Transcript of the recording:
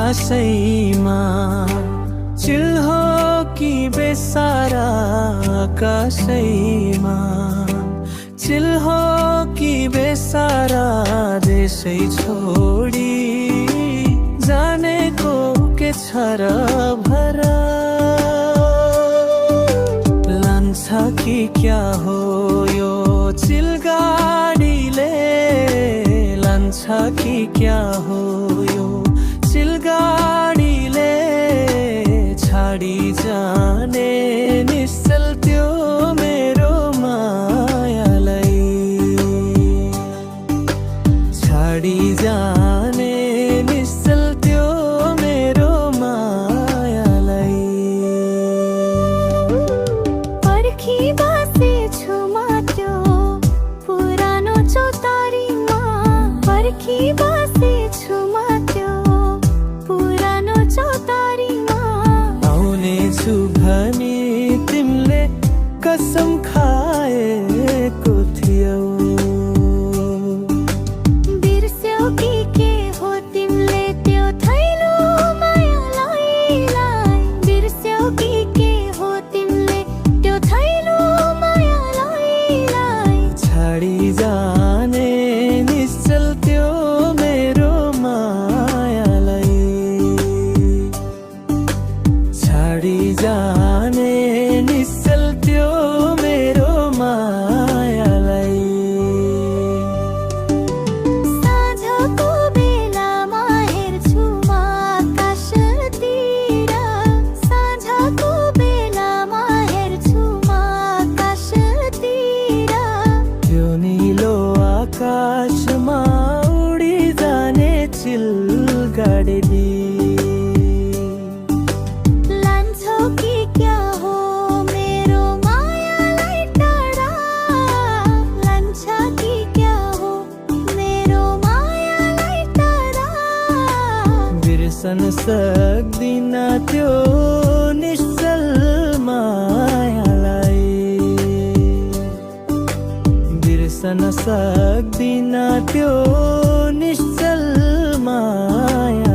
कसैमा चिल हो कि बेसारा कसैमा चिल हो कि बेसारा देशै छोडी जानेको के छ र भरा लान्छ कि क्या हो यो चिलगाडीले लान्छ कि क्या हो यो चिलगाडीले छाडी जाने निश्चल त्यो मेरो मायालाई छाडी जाने निश्चल त्यो मेरो मायालाई पर्खी बसेछु म त्यो पुरानो चौतारीमा पर्खी बसेछु म त्यो पुरानो चौतारीमा आउनेछु भनी तिमीले कसम खाएको थियौ बिर्स्यौ कि के हो तिमीले त्यो थैलो मायालाई बिर्स्यौ कि के हो तिमीले त्यो थैलो मायालाई छाडी जाने निश्चल त्यो मेरो मायालाई छाडी जाने निश्चल त्यो मेरो मायालाई साँझको बेलामा हेर्छु म आकाशतिर साँझको बेलामा हेर्छु म आकाशतिर त्यो निलो आकाशमा उडी जाने चिलगाडी लान्छौ कि क्या हो मेरो मायालाई टाढा लान्छ कि क्या हो मेरो मायालाई टाढा बिर्सन सक्दिन त्यो निश्चल मायालाई बिर्सन सक्दिन त्यो निश्चल माया